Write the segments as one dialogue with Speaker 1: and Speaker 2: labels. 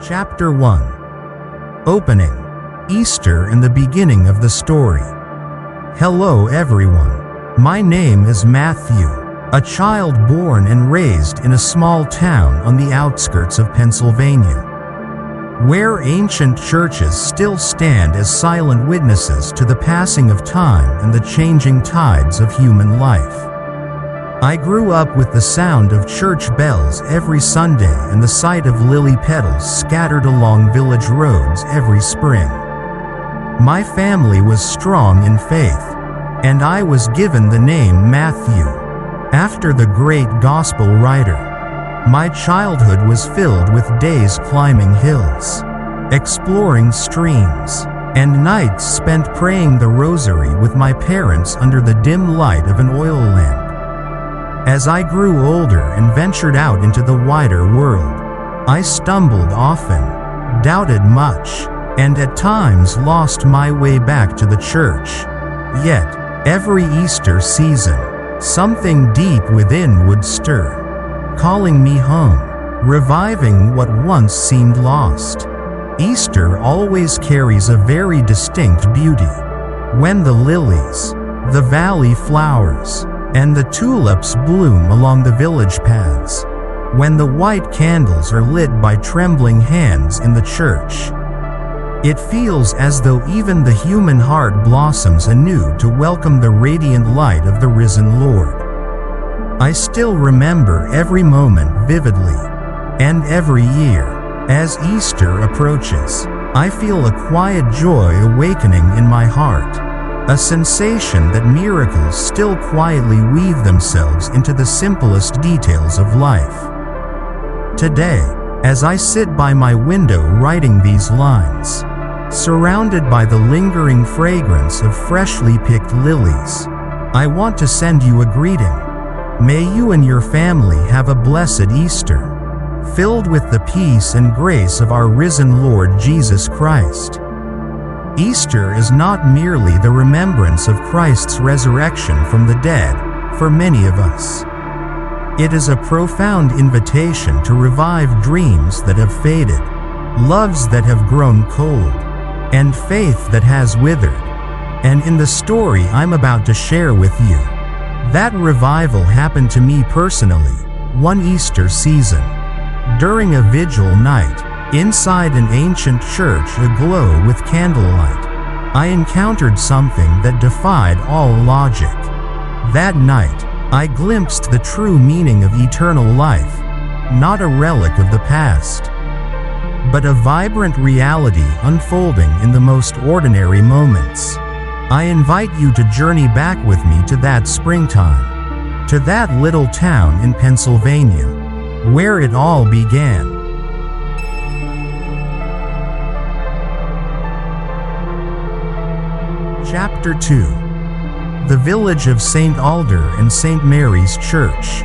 Speaker 1: Chapter 1. Opening. Easter and the beginning of the story. Hello everyone. My name is Matthew, a child born and raised in a small town on the outskirts of Pennsylvania, where ancient churches still stand as silent witnesses to the passing of time and the changing tides of human life. I grew up with the sound of church bells every Sunday and the sight of lily petals scattered along village roads every spring. My family was strong in faith, and I was given the name Matthew, after the great gospel writer. My childhood was filled with days climbing hills, exploring streams, and nights spent praying the rosary with my parents under the dim light of an oil lamp. As I grew older and ventured out into the wider world, I stumbled often, doubted much, and at times lost my way back to the church. Yet, every Easter season, something deep within would stir, calling me home, reviving what once seemed lost. Easter always carries a very distinct beauty. When the lilies, the valley flowers, and the tulips bloom along the village paths, when the white candles are lit by trembling hands in the church, it feels as though even the human heart blossoms anew to welcome the radiant light of the risen Lord. I still remember every moment vividly, and every year, as Easter approaches, I feel a quiet joy awakening in my heart, a sensation that miracles still quietly weave themselves into the simplest details of life. Today, as I sit by my window writing these lines, surrounded by the lingering fragrance of freshly picked lilies, I want to send you a greeting. May you and your family have a blessed Easter, filled with the peace and grace of our risen Lord Jesus Christ. Easter is not merely the remembrance of Christ's resurrection from the dead, for many of us. It is a profound invitation to revive dreams that have faded, loves that have grown cold, and faith that has withered. And in the story I'm about to share with you, that revival happened to me personally, one Easter season. During a vigil night, inside an ancient church aglow with candlelight, I encountered something that defied all logic. That night, I glimpsed the true meaning of eternal life, not a relic of the past, but a vibrant reality unfolding in the most ordinary moments. I invite you to journey back with me to that springtime, to that little town in Pennsylvania, where it all began. Chapter 2. The village of Saint Alder and St. Mary's Church.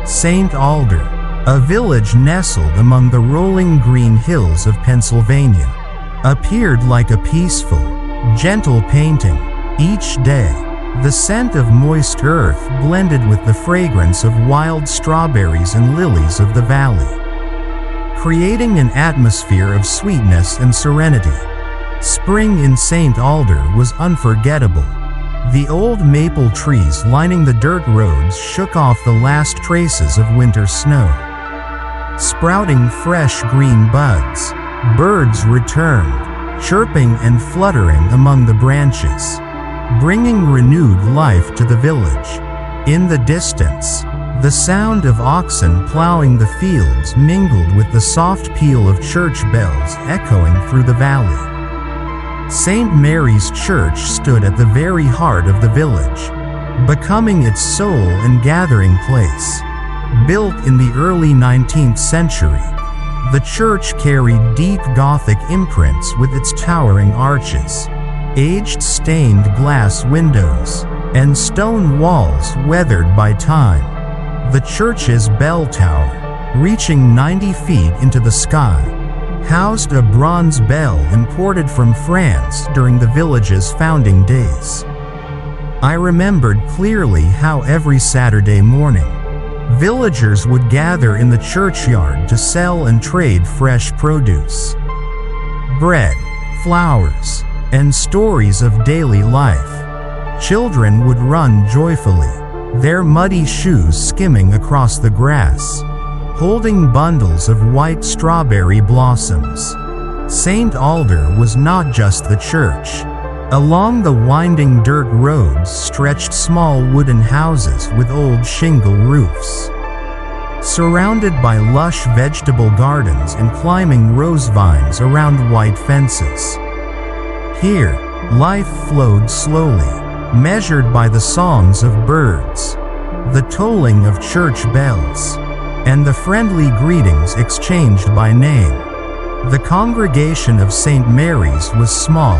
Speaker 1: Saint Alder, a village nestled among the rolling green hills of Pennsylvania, appeared like a peaceful, gentle painting. Each day, the scent of moist earth blended with the fragrance of wild strawberries and lilies of the valley, creating an atmosphere of sweetness and serenity. Spring in Saint Alder was unforgettable. The old maple trees lining the dirt roads shook off the last traces of winter snow. Sprouting fresh green buds, birds returned, chirping and fluttering among the branches, bringing renewed life to the village. In the distance, the sound of oxen plowing the fields mingled with the soft peal of church bells echoing through the valley. St. Mary's Church stood at the very heart of the village, becoming its soul and gathering place. Built in the early 19th century, the church carried deep Gothic imprints with its towering arches, aged stained glass windows, and stone walls weathered by time. The church's bell tower, reaching 90 feet into the sky, housed a bronze bell imported from France during the village's founding days. I remembered clearly how every Saturday morning, Villagers would gather in the churchyard to sell and trade fresh produce. Bread, flowers, and stories of daily life. Children would run joyfully, their muddy shoes skimming across the grass, holding bundles of white strawberry blossoms. Saint Alder was not just the church. Along the winding dirt roads stretched small wooden houses with old shingle roofs. Surrounded by lush vegetable gardens and climbing rose vines around white fences. Here, life flowed slowly, measured by the songs of birds, the tolling of church bells, and the friendly greetings exchanged by name. The congregation of St. Mary's was small,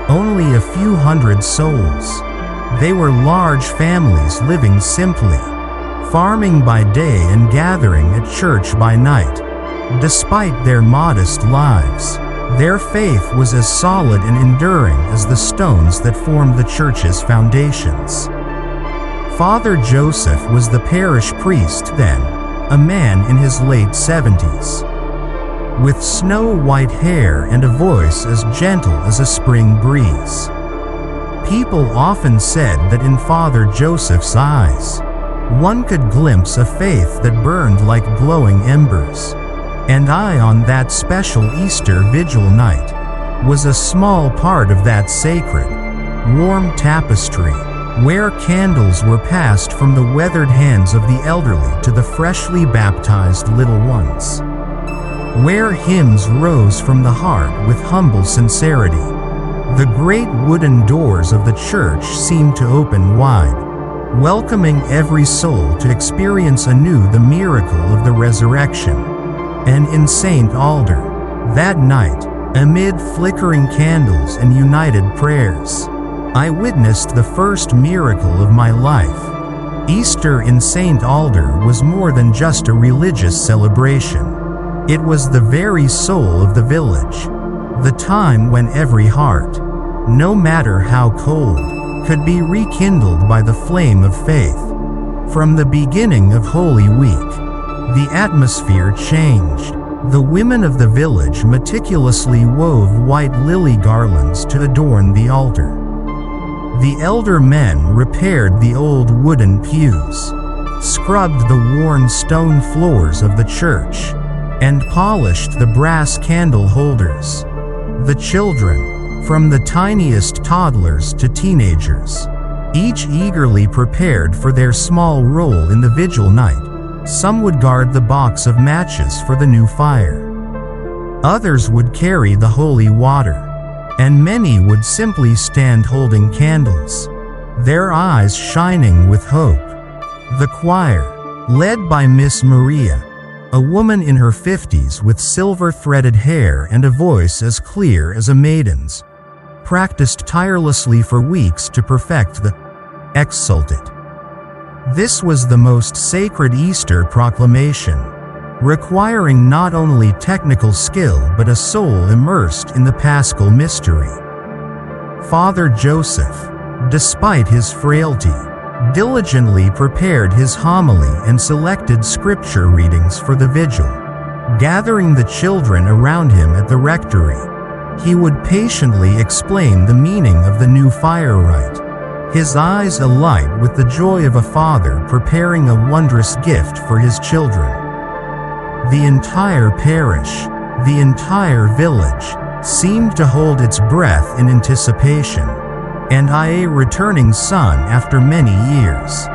Speaker 1: only a few hundred souls. They were large families living simply, farming by day and gathering at church by night. Despite their modest lives, their faith was as solid and enduring as the stones that formed the church's foundations. Father Joseph was the parish priest then, a man in his late 70s. With snow-white hair and a voice as gentle as a spring breeze. People often said that in Father Joseph's eyes, one could glimpse a faith that burned like glowing embers. And I, on that special Easter vigil night, was a small part of that sacred, warm tapestry, where candles were passed from the weathered hands of the elderly to the freshly baptized little ones. Where hymns rose from the heart with humble sincerity. The great wooden doors of the church seemed to open wide, welcoming every soul to experience anew the miracle of the resurrection. And in Saint Alder, that night, amid flickering candles and united prayers, I witnessed the first miracle of my life. Easter in Saint Alder was more than just a religious celebration. It was the very soul of the village, the time when every heart, no matter how cold, could be rekindled by the flame of faith. From the beginning of Holy Week, the atmosphere changed. The women of the village meticulously wove white lily garlands to adorn the altar. The elder men repaired the old wooden pews, scrubbed the worn stone floors of the church, and polished the brass candle holders. The children, from the tiniest toddlers to teenagers, each eagerly prepared for their small role in the vigil night. Some would guard the box of matches for the new fire. Others would carry the holy water, and many would simply stand holding candles, their eyes shining with hope. The choir, led by Miss Maria, a woman in her 50s with silver-threaded hair and a voice as clear as a maiden's, practiced tirelessly for weeks to perfect the exsultet. This was the most sacred Easter proclamation, requiring not only technical skill but a soul immersed in the Paschal mystery. Father Joseph, despite his frailty, diligently prepared his homily and selected scripture readings for the vigil. Gathering the children around him at the rectory, he would patiently explain the meaning of the new fire rite, his eyes alight with the joy of a father preparing a wondrous gift for his children. The entire parish, the entire village, seemed to hold its breath in anticipation. And I, a returning son after many years,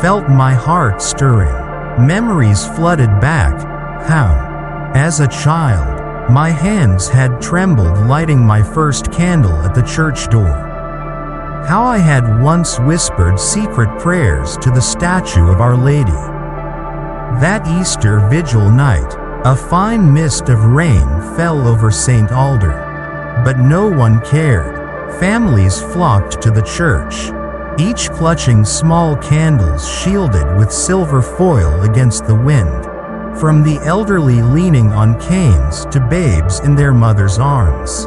Speaker 1: felt my heart stirring. Memories flooded back, how, as a child, my hands had trembled lighting my first candle at the church door. How I had once whispered secret prayers to the statue of Our Lady. That Easter vigil night, a fine mist of rain fell over Saint Alder, but no one cared. Families flocked to the church, each clutching small candles shielded with silver foil against the wind, from the elderly leaning on canes to babes in their mother's arms.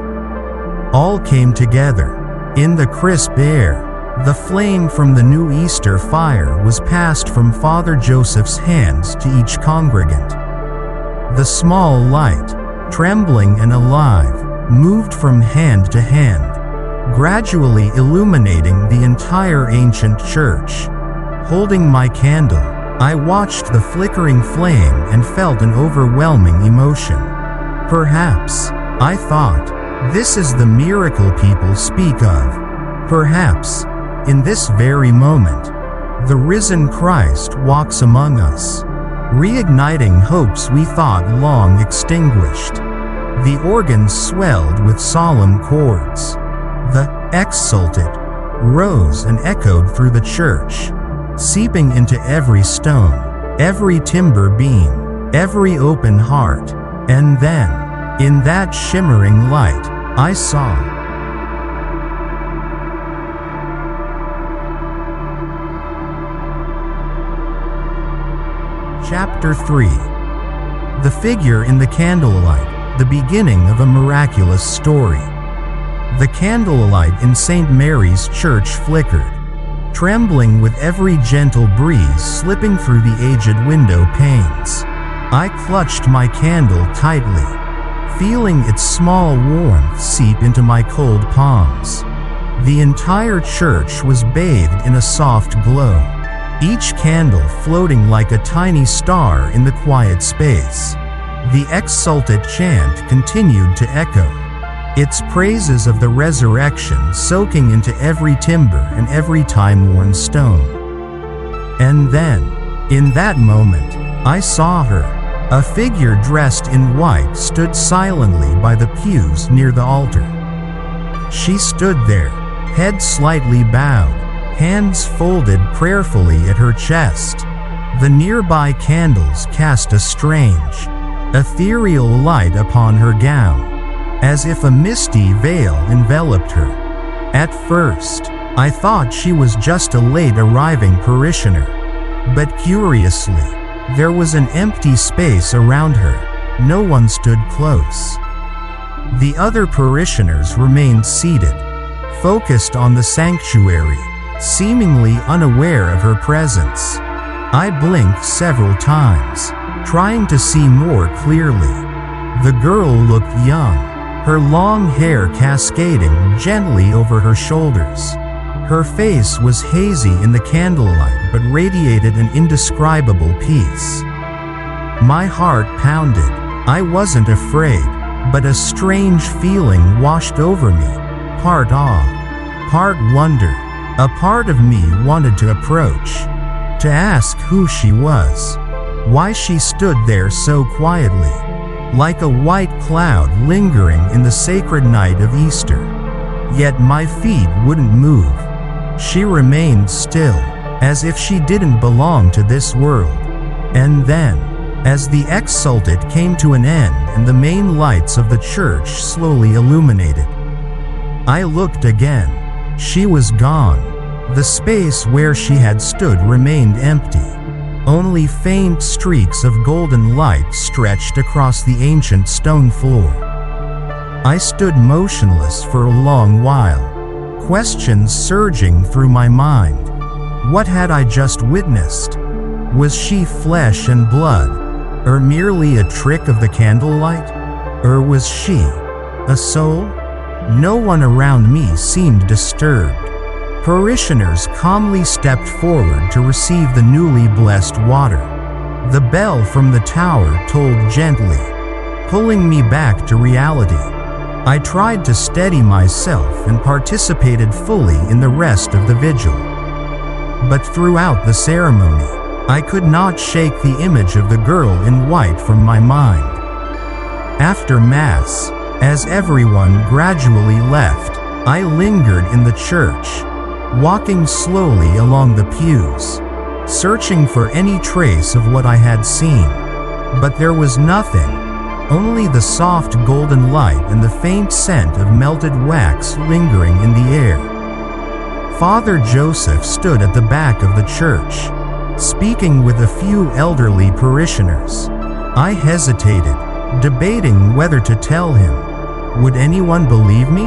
Speaker 1: All came together, in the crisp air, The flame from the new Easter fire was passed from Father Joseph's hands to each congregant. The small light, trembling and alive, moved from hand to hand, gradually illuminating the entire ancient church. Holding my candle, I watched the flickering flame and felt an overwhelming emotion. Perhaps, I thought, this is the miracle people speak of. Perhaps, in this very moment, the risen Christ walks among us, reigniting hopes we thought long extinguished. The organs swelled with solemn chords. The exsulted rose and echoed through the church, seeping into every stone, every timber beam, every open heart. And then, in that shimmering light, I saw. Chapter 3. The figure in the candlelight, the beginning of a miraculous story. The candlelight in St. Mary's Church flickered, trembling with every gentle breeze slipping through the aged window panes. I clutched my candle tightly, feeling its small warmth seep into my cold palms. The entire church was bathed in a soft glow, each candle floating like a tiny star in the quiet space. The exultant chant continued to echo, its praises of the resurrection soaking into every timber and every time-worn stone. And then, in that moment, I saw her. A figure dressed in white stood silently by the pews near the altar. She stood there, head slightly bowed, hands folded prayerfully at her chest. The nearby candles cast a strange, ethereal light upon her gown, as if a misty veil enveloped her. At first, I thought she was just a late arriving parishioner. But curiously, there was an empty space around her. No one stood close. The other parishioners remained seated, focused on the sanctuary, seemingly unaware of her presence. I blinked several times, trying to see more clearly. The girl looked young, her long hair cascading gently over her shoulders. Her face was hazy in the candlelight but radiated an indescribable peace. My heart pounded. I wasn't afraid, but a strange feeling washed over me, part awe, part wonder. A part of me wanted to approach, to ask who she was, why she stood there so quietly, like a white cloud lingering in the sacred night of Easter. Yet my feet wouldn't move. She remained still, as if she didn't belong to this world. And then, as the exsultate came to an end and the main lights of the church slowly illuminated, I looked again. She was gone. The space where she had stood remained empty. Only faint streaks of golden light stretched across the ancient stone floor. I stood motionless for a long while, questions surging through my mind. What had I just witnessed? Was she flesh and blood, or merely a trick of the candlelight? Or was she a soul? No one around me seemed disturbed. Parishioners calmly stepped forward to receive the newly blessed water. The bell from the tower tolled gently, pulling me back to reality. I tried to steady myself and participated fully in the rest of the vigil. But throughout the ceremony, I could not shake the image of the girl in white from my mind. After Mass, as everyone gradually left, I lingered in the church, walking slowly along the pews, searching for any trace of what I had seen. But there was nothing, only the soft golden light and the faint scent of melted wax lingering in the air. Father Joseph stood at the back of the church, speaking with a few elderly parishioners. I hesitated, debating whether to tell him. Would anyone believe me?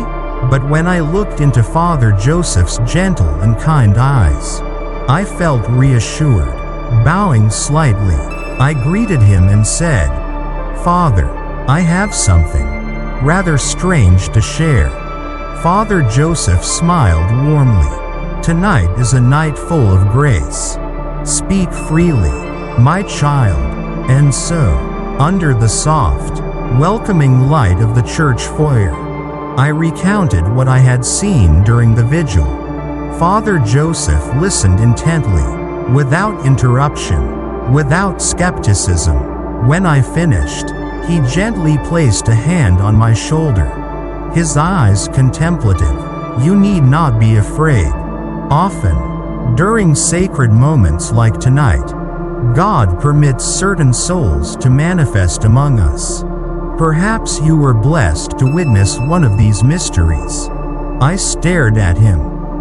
Speaker 1: But when I looked into Father Joseph's gentle and kind eyes, I felt reassured. Bowing slightly, I greeted him and said, "Father, I have something rather strange to share." Father Joseph smiled warmly. "Tonight is a night full of grace. Speak freely, my child." And so, under the soft, welcoming light of the church foyer, I recounted what I had seen during the vigil. Father Joseph listened intently, without interruption, without skepticism. When I finished, he gently placed a hand on my shoulder, his eyes contemplative. "You need not be afraid. Often, during sacred moments like tonight, God permits certain souls to manifest among us. Perhaps you were blessed to witness one of these mysteries." I stared at him,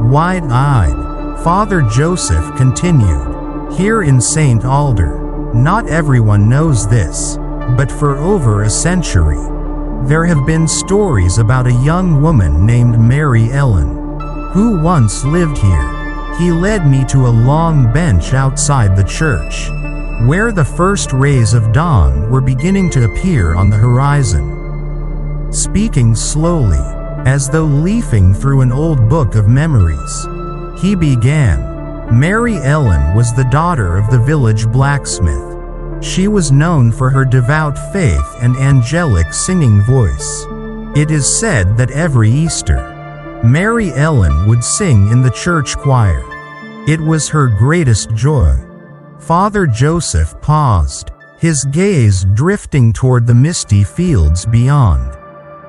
Speaker 1: wide-eyed. Father Joseph continued, "Here in Saint Alder, not everyone knows this, but for over a century, there have been stories about a young woman named Mary Ellen, who once lived here." He led me to a long bench outside the church, where the first rays of dawn were beginning to appear on the horizon. Speaking slowly, as though leafing through an old book of memories, he began, "Mary Ellen was the daughter of the village blacksmith. She was known for her devout faith and angelic singing voice. It is said that every Easter, Mary Ellen would sing in the church choir. It was her greatest joy." Father Joseph paused, his gaze drifting toward the misty fields beyond.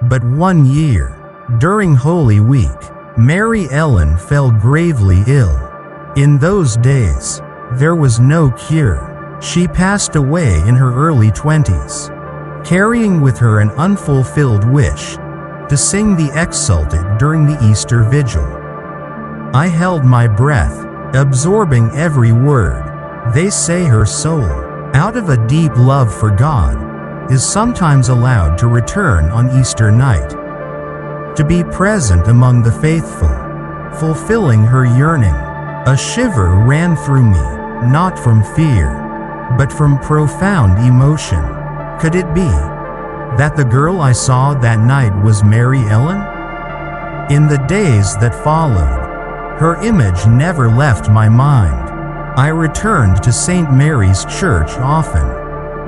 Speaker 1: "But one year, during Holy Week, Mary Ellen fell gravely ill. In those days, there was no cure. She passed away in her early 20s, carrying with her an unfulfilled wish to sing the Exsultet during the Easter Vigil." I held my breath, absorbing every word. "They say her soul, out of a deep love for God, is sometimes allowed to return on Easter night, to be present among the faithful, fulfilling her yearning." A shiver ran through me, not from fear, but from profound emotion. Could it be that the girl I saw that night was Mary Ellen? In the days that followed, her image never left my mind. I returned to St. Mary's Church often,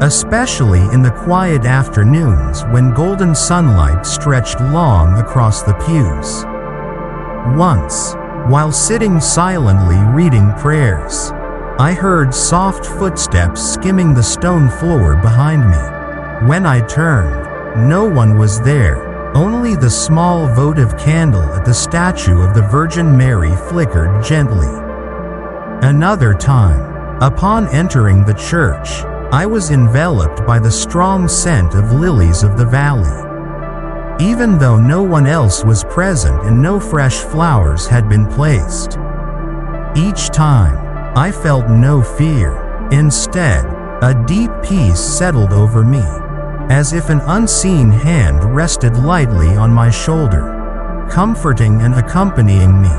Speaker 1: especially in the quiet afternoons when golden sunlight stretched long across the pews. Once, while sitting silently reading prayers, I heard soft footsteps skimming the stone floor behind me. When I turned, no one was there. Only the small votive candle at the statue of the Virgin Mary flickered gently. Another time, upon entering the church, I was enveloped by the strong scent of lilies of the valley. Even though no one else was present and no fresh flowers had been placed. Each time, I felt no fear. Instead, a deep peace settled over me, as if an unseen hand rested lightly on my shoulder, comforting and accompanying me.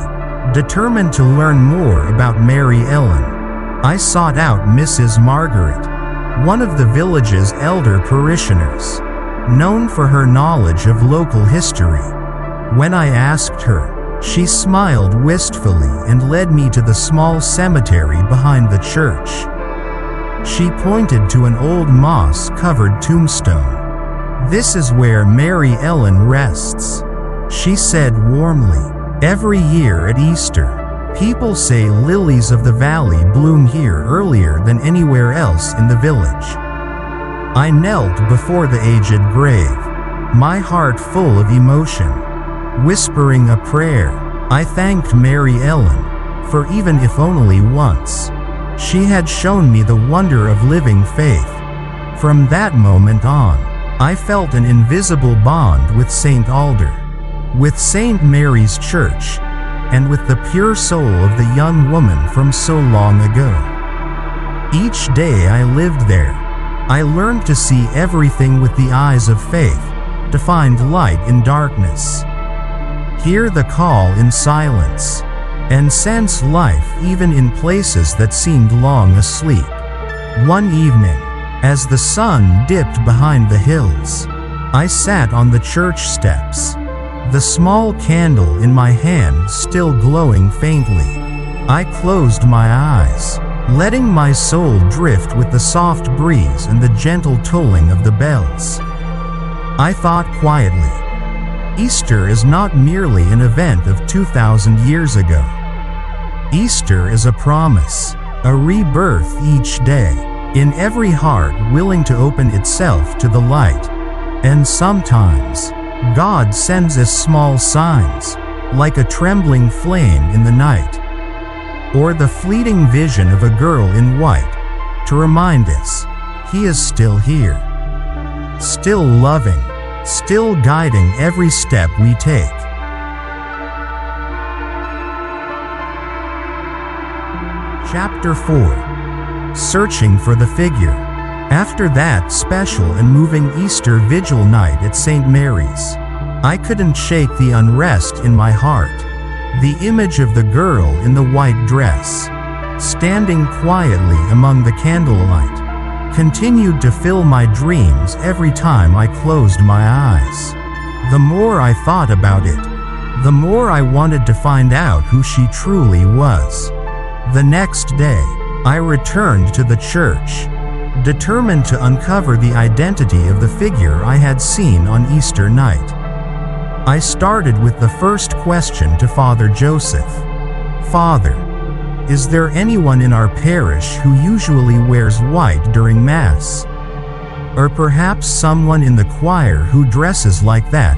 Speaker 1: Determined to learn more about Mary Ellen, I sought out Mrs. Margaret, one of the village's elder parishioners, known for her knowledge of local history. When I asked her, she smiled wistfully and led me to the small cemetery behind the church. She pointed to an old moss-covered tombstone. "This is where Mary Ellen rests," she said warmly. "Every year at Easter, people say lilies of the valley bloom here earlier than anywhere else in the village." I knelt before the aged grave, my heart full of emotion. Whispering a prayer, I thanked Mary Ellen, for even if only once, she had shown me the wonder of living faith. From that moment on, I felt an invisible bond with Saint Alder, with St. Mary's Church, and with the pure soul of the young woman from so long ago. Each day I lived there, I learned to see everything with the eyes of faith, to find light in darkness. hear the call in silence, and sense life even in places that seemed long asleep. One evening, as the sun dipped behind the hills, I sat on the church steps, the small candle in my hand still glowing faintly. I closed my eyes, letting my soul drift with the soft breeze and the gentle tolling of the bells. I thought quietly, Easter is not merely an event of 2,000 years ago. Easter is a promise, a rebirth each day, in every heart willing to open itself to the light. And sometimes, God sends us small signs, like a trembling flame in the night, or the fleeting vision of a girl in white, to remind us, He is still here, still loving, still guiding every step we take. Chapter 4. Searching for the Figure. After that special and moving Easter Vigil night at St. Mary's, I couldn't shake the unrest in my heart. The image of the girl in the white dress, standing quietly among the candlelight, continued to fill my dreams every time I closed my eyes. The more I thought about it, the more I wanted to find out who she truly was. The next day, I returned to the church, determined to uncover the identity of the figure I had seen on Easter night. I started with the first question to Father Joseph. Father, is there anyone in our parish who usually wears white during Mass? Or perhaps someone in the choir who dresses like that?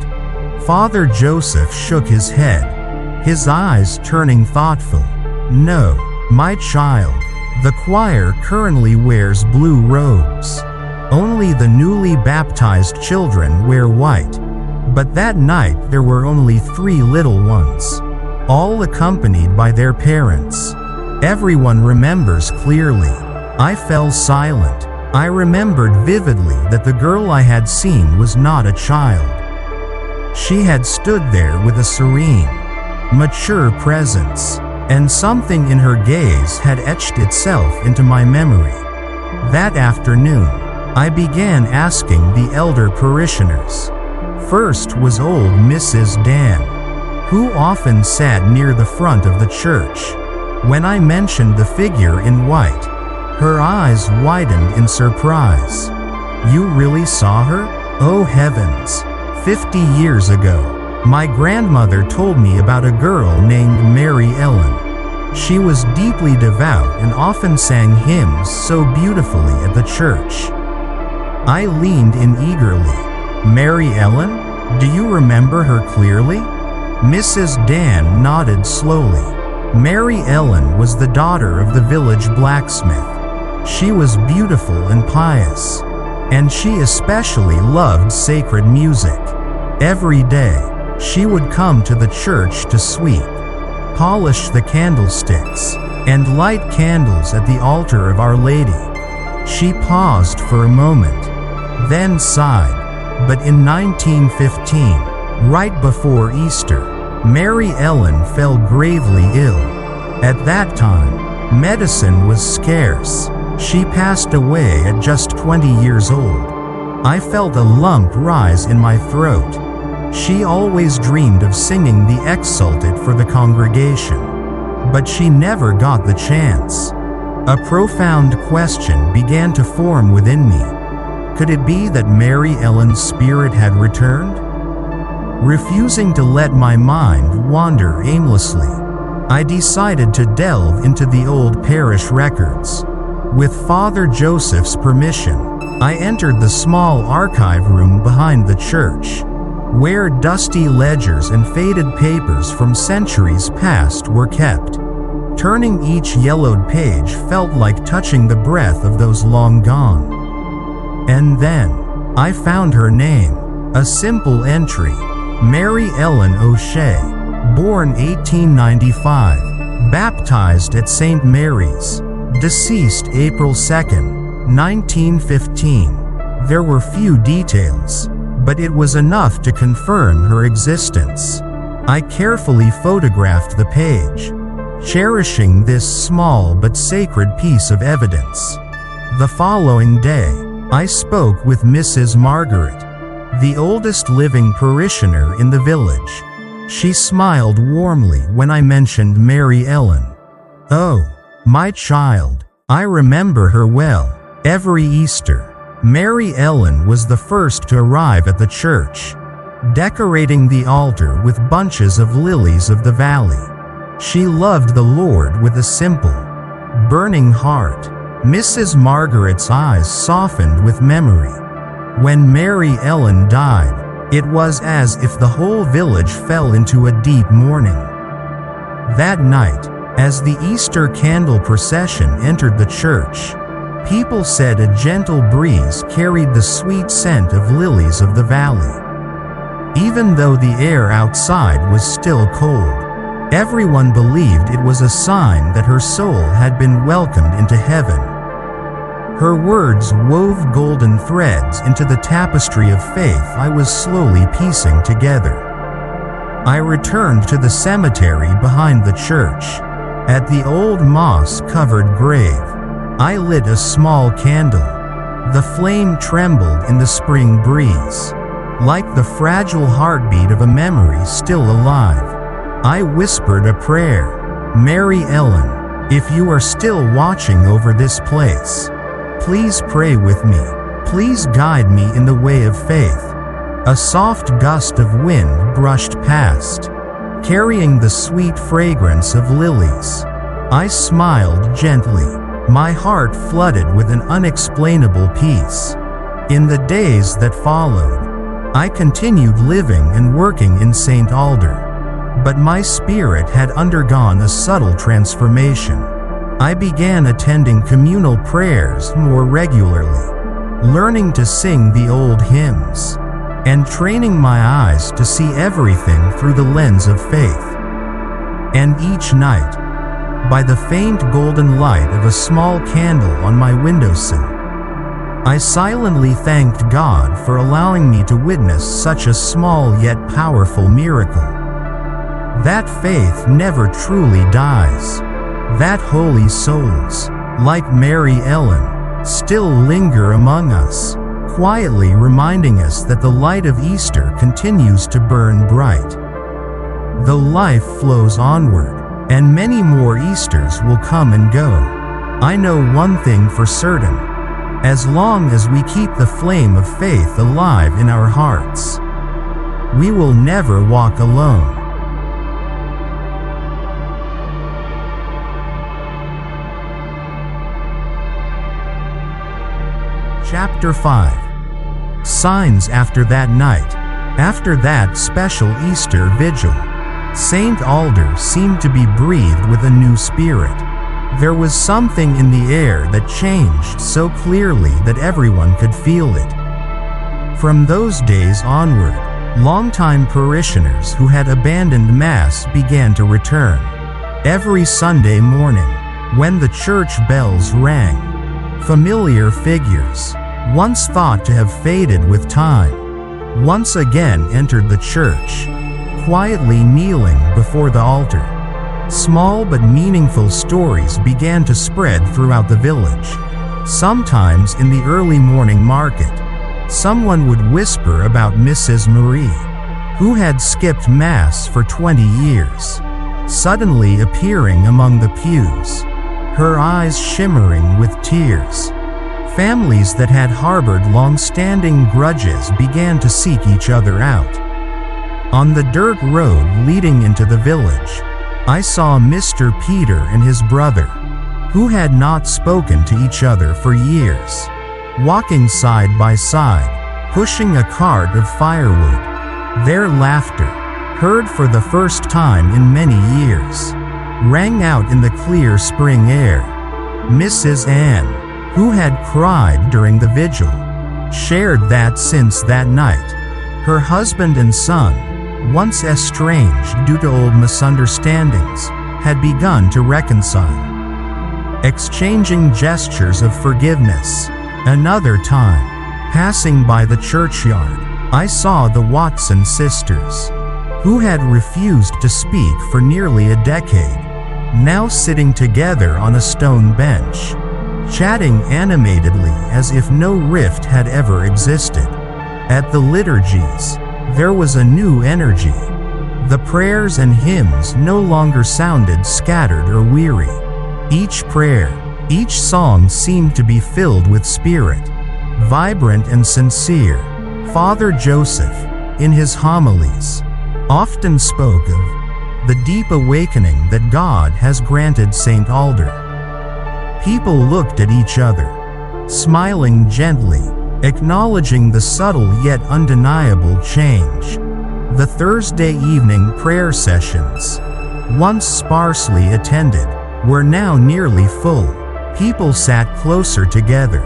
Speaker 1: Father Joseph shook his head, his eyes turning thoughtful. No, my child, the choir currently wears blue robes. Only the newly baptized children wear white. But that night there were only 3 little ones, all accompanied by their parents. Everyone remembers clearly. I fell silent. I remembered vividly that the girl I had seen was not a child. She had stood there with a serene, mature presence, and something in her gaze had etched itself into my memory. That afternoon, I began asking the elder parishioners. First was old Mrs. Dan, who often sat near the front of the church. When I mentioned the figure in white, her eyes widened in surprise. You really saw her? Oh heavens! 50 years ago, my grandmother told me about a girl named Mary Ellen. She was deeply devout and often sang hymns so beautifully at the church. I leaned in eagerly. Mary Ellen? Do you remember her clearly? Mrs. Dan nodded slowly. Mary Ellen was the daughter of the village blacksmith. She was beautiful and pious, and she especially loved sacred music. Every day, she would come to the church to sweep, polish the candlesticks, and light candles at the altar of Our Lady. She paused for a moment, then sighed. But in 1915, right before Easter, Mary Ellen fell gravely ill. At that time, medicine was scarce. She passed away at just 20 years old. I felt a lump rise in my throat. She always dreamed of singing the Exsultet for the congregation, but she never got the chance. A profound question began to form within me. Could it be that Mary Ellen's spirit had returned? Refusing to let my mind wander aimlessly, I decided to delve into the old parish records. With Father Joseph's permission, I entered the small archive room behind the church, where dusty ledgers and faded papers from centuries past were kept. Turning each yellowed page felt like touching the breath of those long gone. And then, I found her name, a simple entry. Mary Ellen O'Shea, born 1895, baptized at St. Mary's, deceased April 2nd, 1915. There were few details, but it was enough to confirm her existence. I carefully photographed the page, cherishing this small but sacred piece of evidence. The following day, I spoke with Mrs. Margaret, the oldest living parishioner in the village. She smiled warmly when I mentioned Mary Ellen. "Oh, my child, I remember her well. Every Easter, Mary Ellen was the first to arrive at the church, decorating the altar with bunches of lilies of the valley. She loved the Lord with a simple, burning heart." Mrs. Margaret's eyes softened with memory. When Mary Ellen died, it was as if the whole village fell into a deep mourning. That night, as the Easter candle procession entered the church, people said a gentle breeze carried the sweet scent of lilies of the valley. Even though the air outside was still cold, everyone believed it was a sign that her soul had been welcomed into heaven. Her words wove golden threads into the tapestry of faith I was slowly piecing together. I returned to the cemetery behind the church. At the old moss-covered grave, I lit a small candle. The flame trembled in the spring breeze, like the fragile heartbeat of a memory still alive. I whispered a prayer. "Mary Ellen, if you are still watching over this place, please pray with me. Please guide me in the way of faith." A soft gust of wind brushed past, carrying the sweet fragrance of lilies. I smiled gently, my heart flooded with an unexplainable peace. In the days that followed, I continued living and working in Saint Alder, but my spirit had undergone a subtle transformation. I began attending communal prayers more regularly, learning to sing the old hymns, and training my eyes to see everything through the lens of faith. And each night, by the faint golden light of a small candle on my windowsill, I silently thanked God for allowing me to witness such a small yet powerful miracle. That faith never truly dies. That holy souls, like Mary Ellen, still linger among us, quietly reminding us that the light of Easter continues to burn bright. Though life flows onward, and many more Easters will come and go, I know one thing for certain: as long as we keep the flame of faith alive in our hearts, we will never walk alone. Chapter 5. Signs after that night. After that special Easter vigil, Saint Alder seemed to be breathed with a new spirit. There was something in the air that changed so clearly that everyone could feel it. From those days onward, longtime parishioners who had abandoned Mass began to return. Every Sunday morning, when the church bells rang, familiar figures, once thought to have faded with time, once again entered the church, quietly kneeling before the altar. Small but meaningful stories began to spread throughout the village. Sometimes in the early morning market, someone would whisper about Mrs. Marie, who had skipped Mass for 20 years, suddenly appearing among the pews, her eyes shimmering with tears. Families that had harbored long-standing grudges began to seek each other out. On the dirt road leading into the village, I saw Mr. Peter and his brother, who had not spoken to each other for years, walking side by side, pushing a cart of firewood. Their laughter, heard for the first time in many years, rang out in the clear spring air. Mrs. Ann, who had cried during the vigil, shared that since that night, her husband and son, once estranged due to old misunderstandings, had begun to reconcile, exchanging gestures of forgiveness. Another time, passing by the churchyard, I saw the Watson sisters, who had refused to speak for nearly a decade, now sitting together on a stone bench, chatting animatedly as if no rift had ever existed. At the liturgies, there was a new energy. The prayers and hymns no longer sounded scattered or weary. Each prayer, each song seemed to be filled with spirit, vibrant and sincere. Father Joseph, in his homilies, often spoke of the deep awakening that God has granted Saint Alder. People looked at each other, smiling gently, acknowledging the subtle yet undeniable change. The Thursday evening prayer sessions, once sparsely attended, were now nearly full. People sat closer together,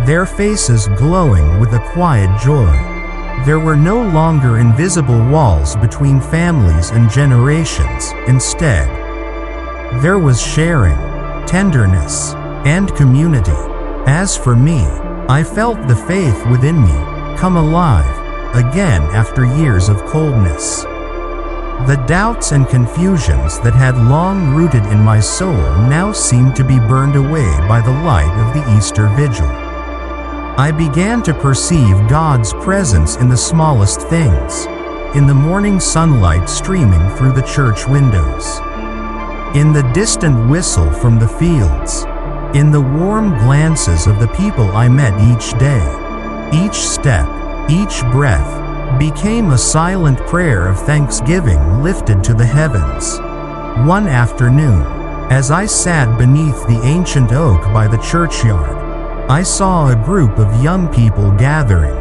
Speaker 1: their faces glowing with a quiet joy. There were no longer invisible walls between families and generations. Instead, there was sharing, tenderness, and community. As for me, I felt the faith within me come alive again after years of coldness. The doubts and confusions that had long rooted in my soul now seemed to be burned away by the light of the Easter Vigil. I began to perceive God's presence in the smallest things, in the morning sunlight streaming through the church windows, in the distant whistle from the fields, in the warm glances of the people I met each day. Each step, each breath, became a silent prayer of thanksgiving lifted to the heavens. One afternoon, as I sat beneath the ancient oak by the churchyard, I saw a group of young people gathering.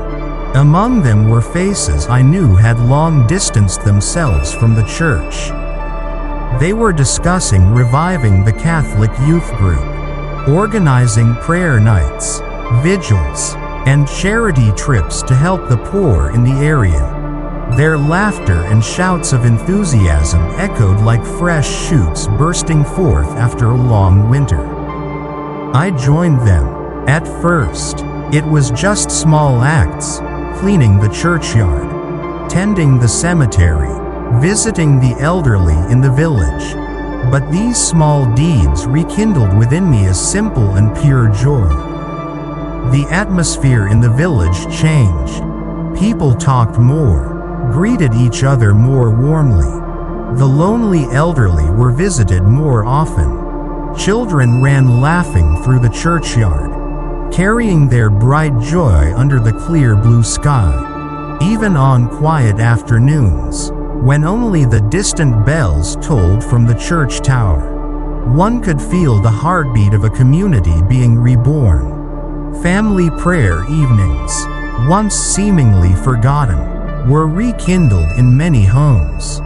Speaker 1: Among them were faces I knew had long distanced themselves from the church. They were discussing reviving the Catholic youth group, organizing prayer nights, vigils, and charity trips to help the poor in the area. Their laughter and shouts of enthusiasm echoed like fresh shoots bursting forth after a long winter. I joined them. At first, it was just small acts, cleaning the churchyard, tending the cemetery, visiting the elderly in the village. But these small deeds rekindled within me a simple and pure joy. The atmosphere in the village changed. People talked more, greeted each other more warmly. The lonely elderly were visited more often. Children ran laughing through the churchyard, carrying their bright joy under the clear blue sky. Even on quiet afternoons, when only the distant bells tolled from the church tower, one could feel the heartbeat of a community being reborn. Family prayer evenings, once seemingly forgotten, were rekindled in many homes.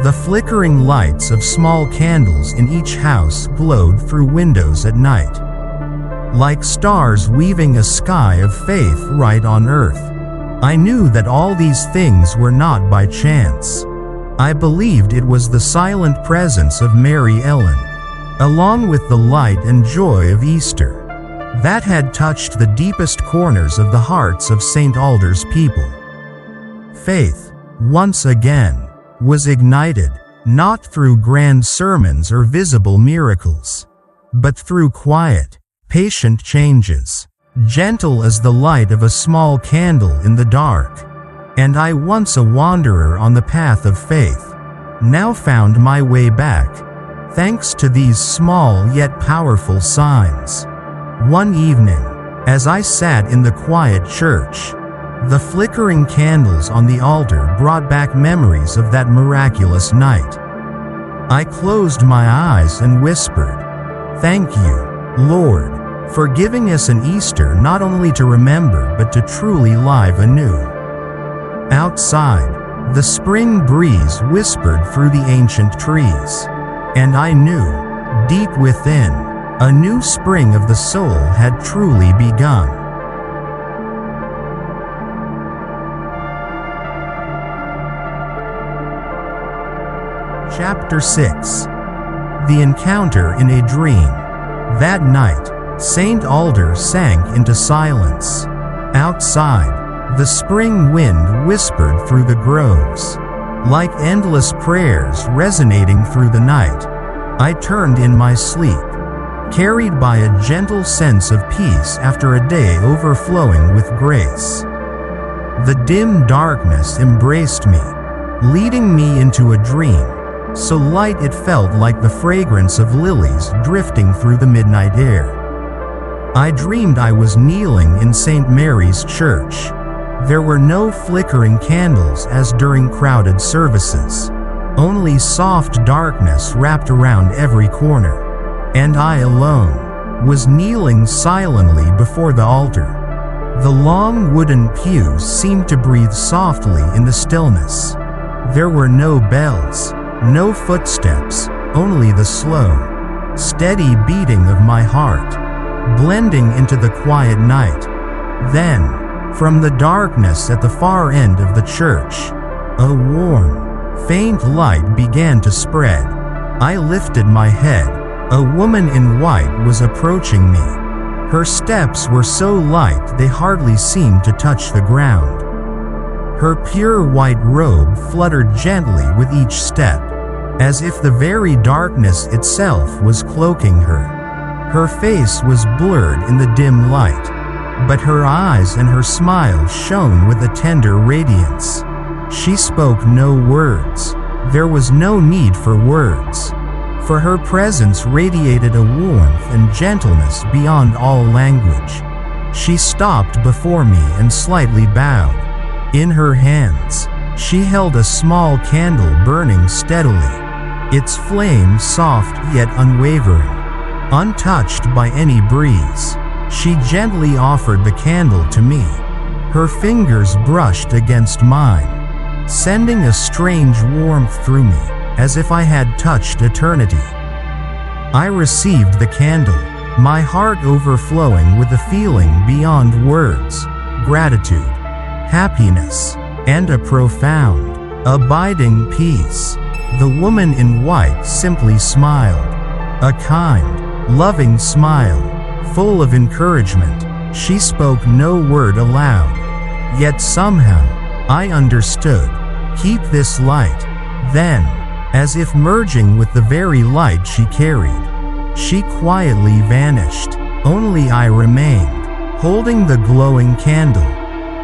Speaker 1: The flickering lights of small candles in each house glowed through windows at night, like stars weaving a sky of faith right on earth. I knew that all these things were not by chance. I believed it was the silent presence of Mary Ellen, along with the light and joy of Easter, that had touched the deepest corners of the hearts of Saint Alder's people. Faith, once again, was ignited, not through grand sermons or visible miracles, but through quiet, patient changes, gentle as the light of a small candle in the dark. And I, once a wanderer on the path of faith, now found my way back, thanks to these small yet powerful signs. One evening, as I sat in the quiet church, the flickering candles on the altar brought back memories of that miraculous night. I closed my eyes and whispered, "Thank you, Lord, for giving us an Easter not only to remember but to truly live anew." Outside, the spring breeze whispered through the ancient trees, and I knew, deep within, a new spring of the soul had truly begun. Chapter 6. The Encounter in a Dream. That night, Saint Alder sank into silence. Outside, the spring wind whispered through the groves, like endless prayers resonating through the night. I turned in my sleep, carried by a gentle sense of peace after a day overflowing with grace. The dim darkness embraced me, leading me into a dream, so light it felt like the fragrance of lilies drifting through the midnight air. I dreamed I was kneeling in St. Mary's Church. There were no flickering candles as during crowded services, only soft darkness wrapped around every corner. And I alone was kneeling silently before the altar. The long wooden pews seemed to breathe softly in the stillness. There were no bells, no footsteps, only the slow, steady beating of my heart, blending into the quiet night. Then, from the darkness at the far end of the church, a warm, faint light began to spread. I lifted my head. A woman in white was approaching me. Her steps were so light they hardly seemed to touch the ground. Her pure white robe fluttered gently with each step, as if the very darkness itself was cloaking her. Her face was blurred in the dim light, but her eyes and her smile shone with a tender radiance. She spoke no words. There was no need for words, for her presence radiated a warmth and gentleness beyond all language. She stopped before me and slightly bowed. In her hands, she held a small candle burning steadily, its flame soft yet unwavering, untouched by any breeze. She gently offered the candle to me. Her fingers brushed against mine, sending a strange warmth through me, as if I had touched eternity. I received the candle, my heart overflowing with a feeling beyond words, gratitude, happiness, and a profound, abiding peace. The woman in white simply smiled, a kind, loving smile, full of encouragement. She spoke no word aloud, yet somehow, I understood. Keep this light. Then, as if merging with the very light she carried, she quietly vanished. Only I remained, holding the glowing candle,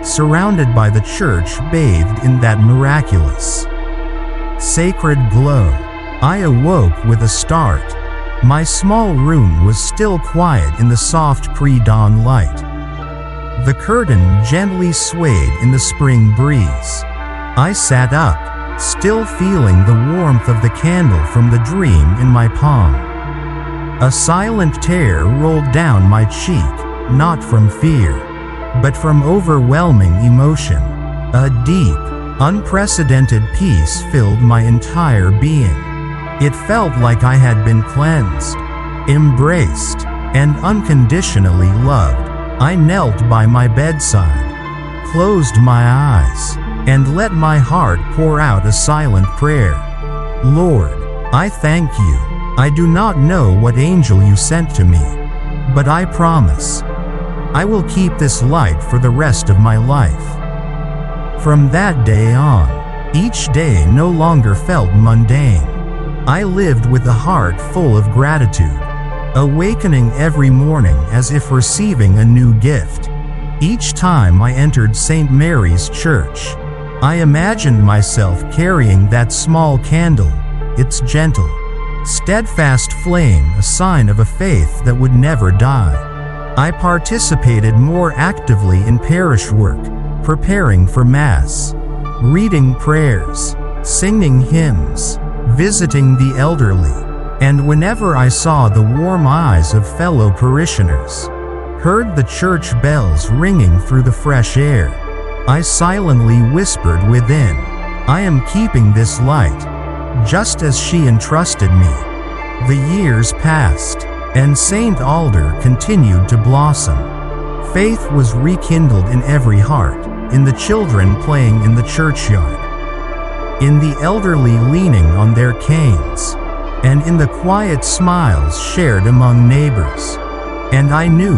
Speaker 1: surrounded by the church bathed in that miraculous, sacred glow. I awoke with a start. My small room was still quiet in the soft pre-dawn light. The curtain gently swayed in the spring breeze. I sat up, still feeling the warmth of the candle from the dream in my palm. A silent tear rolled down my cheek, not from fear, but from overwhelming emotion. A deep, unprecedented peace filled my entire being. It felt like I had been cleansed, embraced, and unconditionally loved. I knelt by my bedside, closed my eyes, and let my heart pour out a silent prayer. Lord, I thank you. I do not know what angel you sent to me, but I promise I will keep this light for the rest of my life. From that day on, each day no longer felt mundane. I lived with a heart full of gratitude, awakening every morning as if receiving a new gift. Each time I entered St. Mary's Church, I imagined myself carrying that small candle, its gentle, steadfast flame, a sign of a faith that would never die. I participated more actively in parish work, preparing for Mass, reading prayers, singing hymns, visiting the elderly, and whenever I saw the warm eyes of fellow parishioners, heard the church bells ringing through the fresh air, I silently whispered within, I am keeping this light, just as she entrusted me. The years passed, and Saint Alder continued to blossom. Faith was rekindled in every heart, in the children playing in the churchyard, in the elderly leaning on their canes, and in the quiet smiles shared among neighbors. And I knew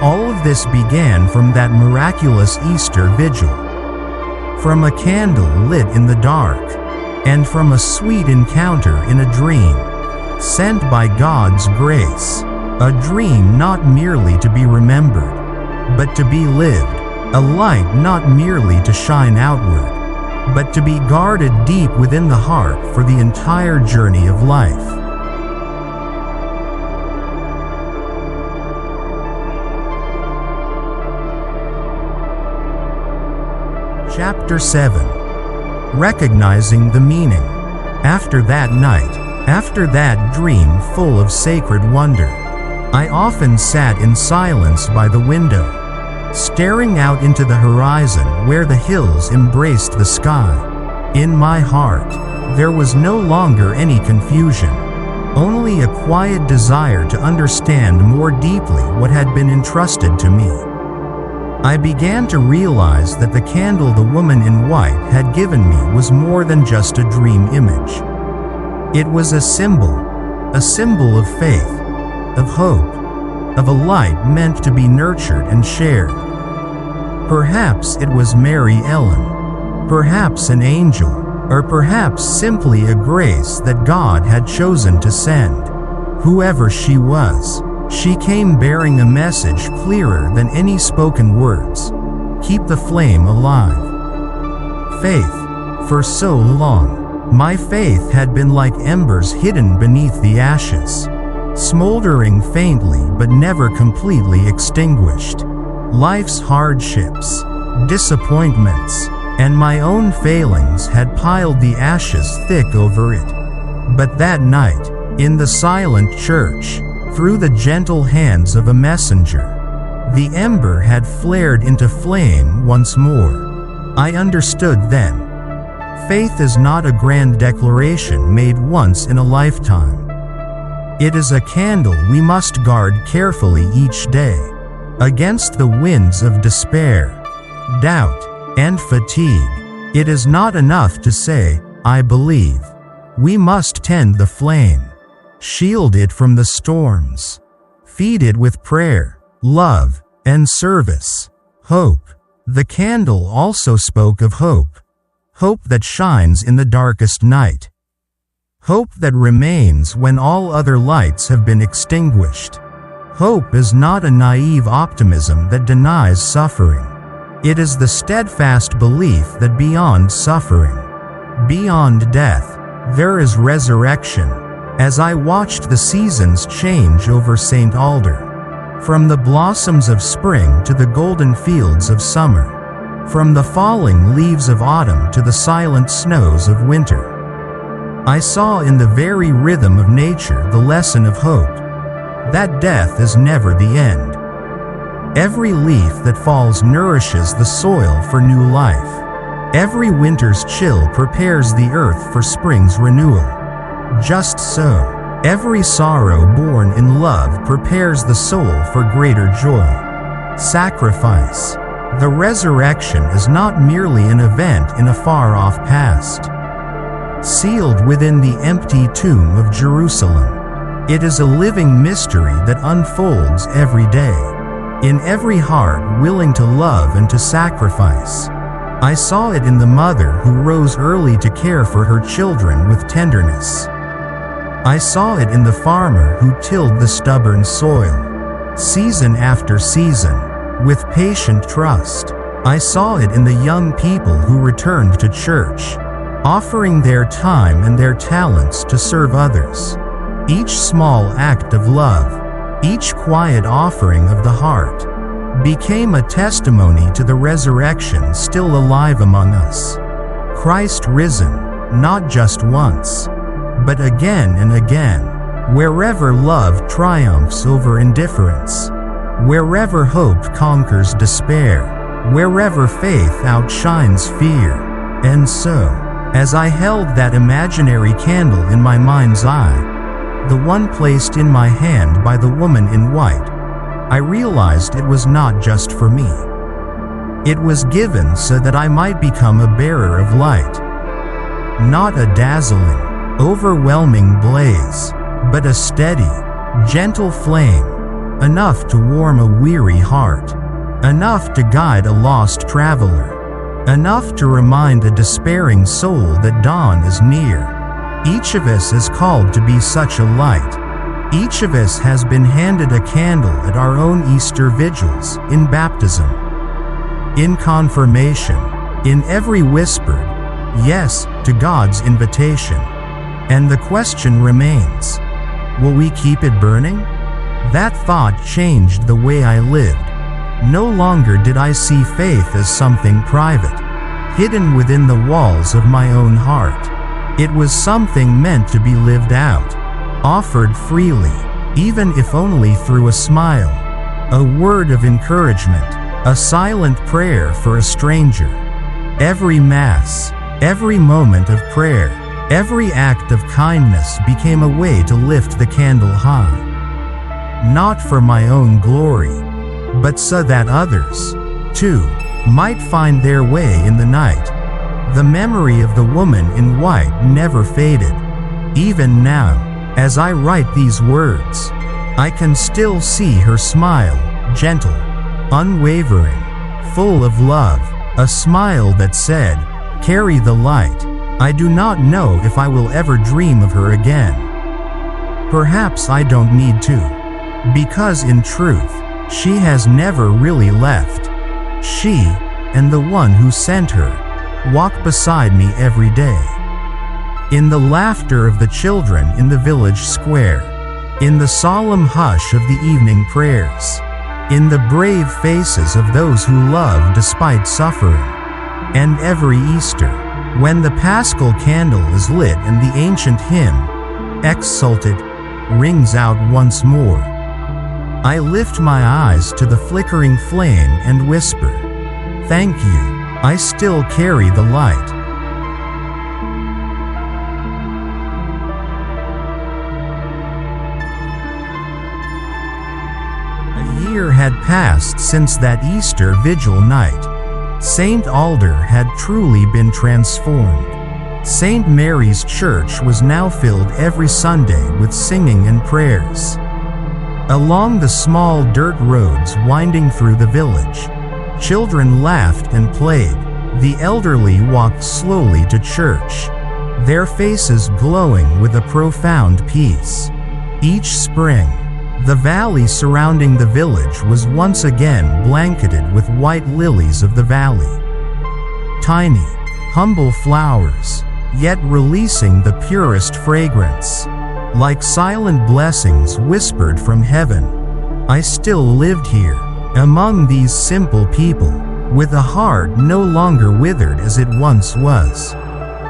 Speaker 1: all of this began from that miraculous Easter vigil. from a candle lit in the dark, and from a sweet encounter in a dream, sent by God's grace, a dream not merely to be remembered, but to be lived, a light not merely to shine outward, but to be guarded deep within the heart for the entire journey of life. Chapter 7. Recognizing the meaning. After that night, after that dream full of sacred wonder, I often sat in silence by the window, staring out into the horizon where the hills embraced the sky. In my heart, there was no longer any confusion, only a quiet desire to understand more deeply what had been entrusted to me. I began to realize that the candle the woman in white had given me was more than just a dream image. It was a symbol of faith, of hope, of a light meant to be nurtured and shared. Perhaps it was Mary Ellen, perhaps an angel, or perhaps simply a grace that God had chosen to send. Whoever she was, she came bearing a message clearer than any spoken words. Keep the flame alive. Faith. For so long, my faith had been like embers hidden beneath the ashes, smoldering faintly but never completely extinguished. Life's hardships, disappointments, and my own failings had piled the ashes thick over it. But that night, in the silent church, through the gentle hands of a messenger, the ember had flared into flame once more. I understood then. Faith is not a grand declaration made once in a lifetime. It is a candle we must guard carefully each day, against the winds of despair, doubt, and fatigue. It is not enough to say, "I believe." We must tend the flame, shield it from the storms, feed it with prayer, love, and service. Hope. The candle also spoke of hope. Hope that shines in the darkest night. Hope that remains when all other lights have been extinguished. Hope is not a naive optimism that denies suffering. It is the steadfast belief that beyond suffering, beyond death, there is resurrection. As I watched the seasons change over Saint Alder, from the blossoms of spring to the golden fields of summer, from the falling leaves of autumn to the silent snows of winter, I saw in the very rhythm of nature the lesson of hope, that death is never the end. Every leaf that falls nourishes the soil for new life. Every winter's chill prepares the earth for spring's renewal. Just so, every sorrow born in love prepares the soul for greater joy. Sacrifice. The resurrection is not merely an event in a far-off past, sealed within the empty tomb of Jerusalem. It is a living mystery that unfolds every day, in every heart willing to love and to sacrifice. I saw it in the mother who rose early to care for her children with tenderness. I saw it in the farmer who tilled the stubborn soil, season after season, with patient trust. I saw it in the young people who returned to church, offering their time and their talents to serve others. Each small act of love, each quiet offering of the heart, became a testimony to the resurrection still alive among us. Christ risen, not just once, but again and again, wherever love triumphs over indifference, wherever hope conquers despair, wherever faith outshines fear. And so, as I held that imaginary candle in my mind's eye, the one placed in my hand by the woman in white, I realized it was not just for me. It was given so that I might become a bearer of light. Not a dazzling, overwhelming blaze, but a steady, gentle flame, enough to warm a weary heart, enough to guide a lost traveler, enough to remind a despairing soul that dawn is near. Each of us is called to be such a light. Each of us has been handed a candle at our own Easter vigils, in baptism, in confirmation, in every whispered yes to God's invitation. And the question remains, will we keep it burning? That thought changed the way I lived. No longer did I see faith as something private, hidden within the walls of my own heart. It was something meant to be lived out, offered freely, even if only through a smile, a word of encouragement, a silent prayer for a stranger. Every Mass, every moment of prayer, every act of kindness became a way to lift the candle high. Not for my own glory, but so that others, too, might find their way in the night. The memory of the woman in white never faded. Even now, as I write these words, I can still see her smile, gentle, unwavering, full of love, a smile that said, "Carry the light." I do not know if I will ever dream of her again. Perhaps I don't need to, because in truth, she has never really left. She, and the one who sent her, walk beside me every day. In the laughter of the children in the village square, in the solemn hush of the evening prayers, in the brave faces of those who love despite suffering. And every Easter, when the Paschal candle is lit and the ancient hymn, exsulted, rings out once more, I lift my eyes to the flickering flame and whisper, "Thank you, I still carry the light." A year had passed since that Easter vigil night. Saint Alder had truly been transformed. St. Mary's Church was now filled every Sunday with singing and prayers. Along the small dirt roads winding through the village, children laughed and played. The elderly walked slowly to church, their faces glowing with a profound peace. Each spring, the valley surrounding the village was once again blanketed with white lilies of the valley. Tiny, humble flowers, yet releasing the purest fragrance, like silent blessings whispered from heaven. I still lived here, among these simple people, with a heart no longer withered as it once was.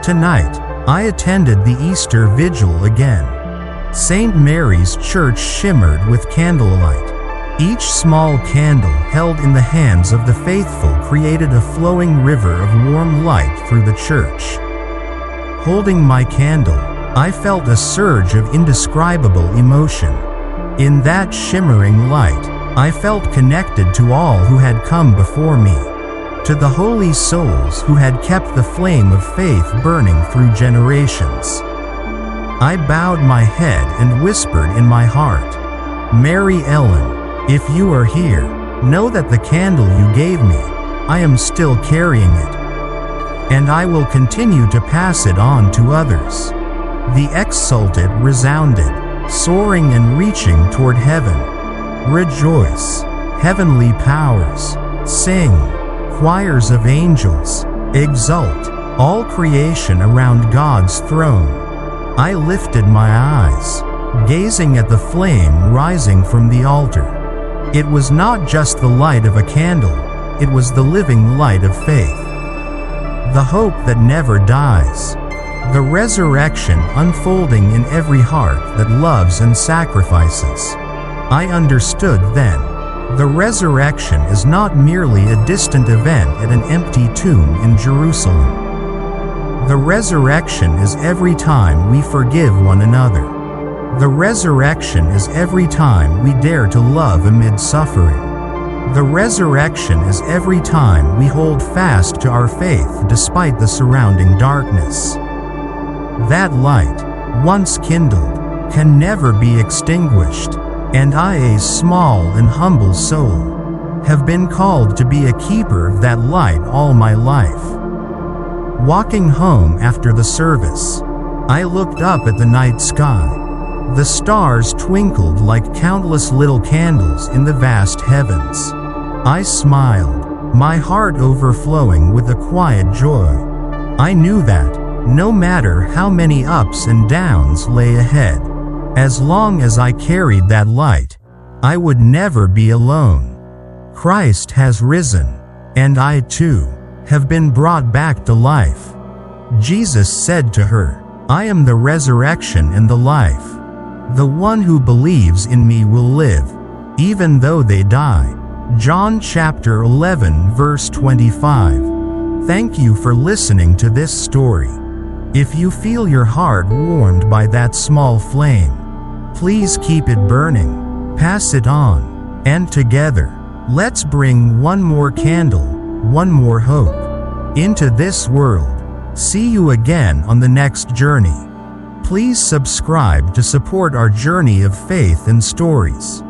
Speaker 1: Tonight, I attended the Easter Vigil again. St. Mary's Church shimmered with candlelight. Each small candle held in the hands of the faithful created a flowing river of warm light through the church. Holding my candle, I felt a surge of indescribable emotion. In that shimmering light, I felt connected to all who had come before me, to the holy souls who had kept the flame of faith burning through generations. I bowed my head and whispered in my heart, "Mary Ellen, if you are here, know that the candle you gave me, I am still carrying it. And I will continue to pass it on to others." The exsulted resounded, soaring and reaching toward heaven. Rejoice, heavenly powers, sing, choirs of angels, exult, all creation around God's throne. I lifted my eyes, gazing at the flame rising from the altar. It was not just the light of a candle, it was the living light of faith. The hope that never dies. The resurrection unfolding in every heart that loves and sacrifices. I understood then, the resurrection is not merely a distant event at an empty tomb in Jerusalem. The resurrection is every time we forgive one another. The resurrection is every time we dare to love amid suffering. The resurrection is every time we hold fast to our faith despite the surrounding darkness. That light, once kindled, can never be extinguished, and I, a small and humble soul, have been called to be a keeper of that light all my life. Walking home after the service, I looked up at the night sky. The stars twinkled like countless little candles in the vast heavens. I smiled, my heart overflowing with a quiet joy. I knew that, no matter how many ups and downs lay ahead, as long as I carried that light, I would never be alone. Christ has risen, and I too have been brought back to life. Jesus said to her, I am the resurrection and the life. The one who believes in me will live, even though they die. John chapter 11 verse 25. Thank you for listening to this story. If you feel your heart warmed by that small flame, please keep it burning, pass it on, and together, let's bring one more candle, one more hope, into this world. See you again on the next journey. Please subscribe to support our journey of faith and stories.